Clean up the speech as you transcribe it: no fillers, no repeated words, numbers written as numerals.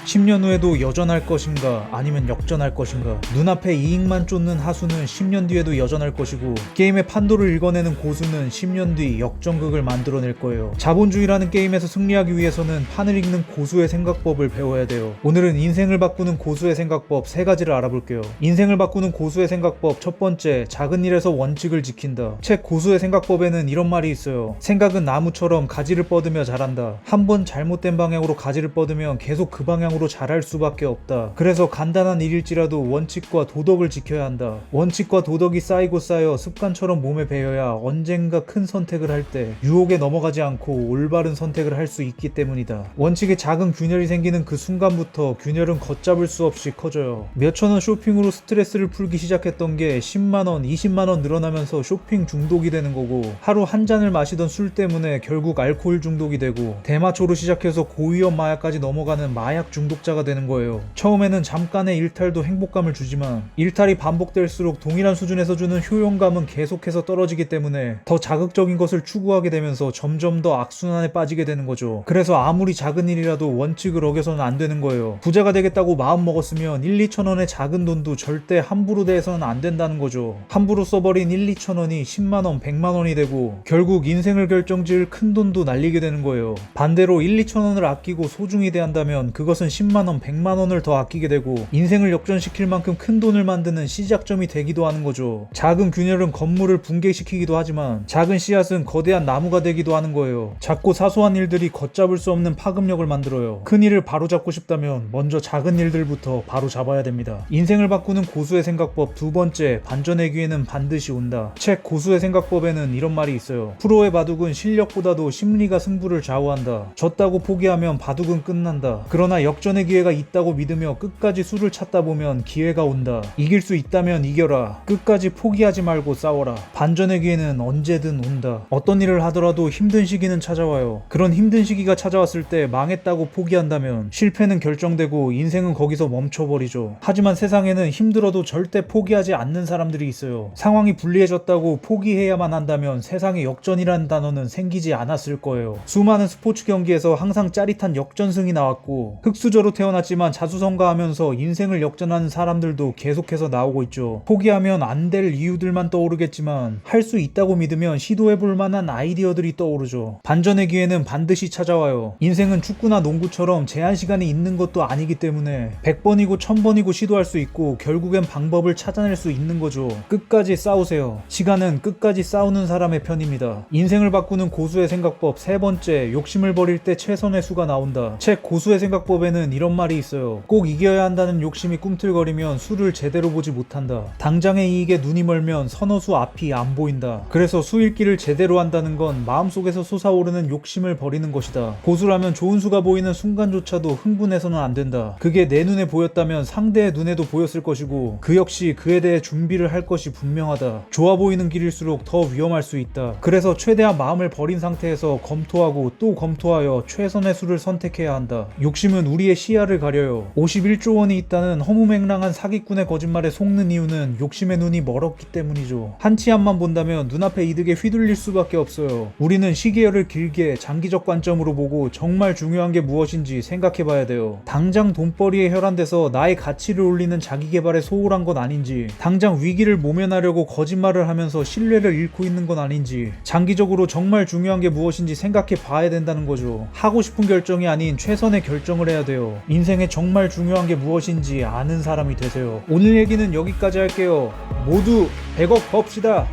10년 후에도 여전할 것인가 아니면 역전할 것인가. 눈앞에 이익만 쫓는 하수는 10년 뒤에도 여전할 것이고 게임의 판도를 읽어내는 고수는 10년 뒤 역전극을 만들어낼 거예요. 자본주의라는 게임에서 승리하기 위해서는 판을 읽는 고수의 생각법을 배워야 돼요. 오늘은 인생을 바꾸는 고수의 생각법 3가지를 알아볼게요. 인생을 바꾸는 고수의 생각법 첫 번째, 작은 일에서 원칙을 지킨다. 책 고수의 생각법에는 이런 말이 있어요. 생각은 나무처럼 가지를 뻗으며 자란다. 한번 잘못된 방향으로 가지를 뻗으면 계속 그 방향으로 자랄 수밖에 없다. 그래서 간단한 일일지라도 원칙과 도덕을 지켜야 한다. 원칙과 도덕이 쌓이고 쌓여 습관처럼 몸에 배어야 언젠가 큰 선택을 할 때 유혹에 넘어가지 않고 올바른 선택을 할 수 있기 때문이다. 원칙에 작은 균열이 생기는 그 순간부터 균열은 걷잡을 수 없이 커져요. 몇천원 쇼핑으로 스트레스를 풀기 시작했던 게 10만원, 20만원 늘어나면서 쇼핑 중독이 되는 거고, 하루 한 잔을 마시던 술 때문에 결국 알코올 중독이 되고, 대마초로 시작해서 고위험 마약까지 넘어가는 마약 중독자가 되는 거예요. 처음에는 잠깐의 일탈도 행복감을 주지만 일탈이 반복될수록 동일한 수준에서 주는 효용감은 계속해서 떨어지기 때문에 더 자극적인 것을 추구하게 되면서 점점 더 악순환에 빠지게 되는 거죠. 그래서 아무리 작은 일이라도 원칙을 어겨서는 안 되는 거예요. 부자가 되겠다고 마음 먹었으면 1, 2천원의 작은 돈도 절대 함부로 대해서는 안 된다는 거죠. 함부로 써버린 1, 2천원이 10만원, 100만원이 되고 결국 인생을 결정지을 큰 돈도 날리게 되는 거예요. 반대로 1, 2천원을 아끼고 소중히 대한다면 그것은 10만원, 100만원을 더 아끼게 되고 인생을 역전시킬 만큼 큰 돈을 만드는 시작점이 되기도 하는 거죠. 작은 균열은 건물을 붕괴시키기도 하지만 작은 씨앗은 거대한 나무가 되기도 하는 거예요. 작고 사소한 일들이 걷잡을 수 없는 파급력을 만들어요. 큰 일을 바로잡고 싶다면 먼저 작은 일들부터 바로잡아야 됩니다. 인생을 바꾸는 고수의 생각법 두 번째, 반전의 기회는 반드시 온다. 책 고수의 생각법에는 이런 말이 있어요. 프로의 바둑은 실력보다도 심리가 승부를 좌우한다. 졌다고 포기하면 바둑은 끝난다. 그러나 역전의 기회가 있다고 믿으며 끝까지 수를 찾다 보면 기회가 온다. 이길 수 있다면 이겨라. 끝까지 포기하지 말고 싸워라. 반전의 기회는 언제든 온다. 어떤 일을 하더라도 힘든 시기는 찾아와요. 그런 힘든 시기가 찾아왔을 때 망했다고 포기한다면 실패는 결정되고 인생은 거기서 멈춰버리죠. 하지만 세상에는 힘들어도 절대 포기하지 않는 사람들이 있어요. 상황이 불리해졌다고 포기해야만 한다면 세상에 역전이라는 단어는 생기지 않았을 거예요. 수많은 스포츠 경기에서 항상 짜릿한 역전승이 나왔고 흙수저로 태어났지만 자수성가하면서 인생을 역전하는 사람들도 계속해서 나오고 있죠. 포기하면 안 될 이유들만 떠오르겠지만 할 수 있다고 믿으면 시도해볼 만한 아이디어들이 떠오르죠. 반전의 기회는 반드시 찾아와요. 인생은 축구나 농구처럼 제한 시간이 있는 것도 아니기 때문에 100번이고 1000번이고 시도할 수 있고 결국엔 방법을 찾아낼 수 있는 거죠. 끝까지 싸우세요. 시간은 끝까지 싸우는 사람의 편입니다. 인생을 바꾸는 고수의 생각법 세 번째, 욕심을 버릴 때 최선의 수가 나온다. 책 고수의 생각법에는 이런 말이 있어요. 꼭 이겨야 한다는 욕심이 꿈틀거리면 수를 제대로 보지 못한다. 당장의 이익에 눈이 멀면 선어수 앞이 안 보인다. 그래서 수 읽기를 제대로 한다는 건 마음속에서 솟아오르는 욕심을 버리는 것이다. 고수라면 좋은 수가 보이는 순간조차도 흥분해서는 안 된다. 그게 내 눈에 보였다면 상대의 눈에도 보였을 것이고 그 역시 그에 대해 준비를 할 것이 분명하다. 좋아 보이는 길일수록 더 위험할 수 있다. 그래서 최대한 마음을 버린 상태에서 검토하고 또 검토하여 최선의 수를 선택해야 한다. 욕심은 우리의 시야를 가려요. 51조 원이 있다는 허무맹랑한 사기꾼의 거짓말에 속는 이유는 욕심의 눈이 멀었기 때문이죠. 한 치 앞만 본다면 눈앞의 이득에 휘둘릴 수밖에 없어요. 우리는 시계열을 길게 장기적 관점으로 보고 정말 중요한 게 무엇인지 생각해봐야 돼요. 당장 돈벌이에 혈안돼서 나의 가치를 올리는 자기개발에 소홀한 건 아닌지, 당장 위기를 모면하려고 거짓말을 하면서 신뢰를 잃고 있는 건 아닌지, 장기적으로 정말 중요한 게 무엇인지 생각해 봐야 된다는 거죠. 하고 싶은 결정이 아닌 최선의 결정을 해야 돼요. 인생에 정말 중요한 게 무엇인지 아는 사람이 되세요. 오늘 얘기는 여기까지 할게요. 모두 100억 법시다.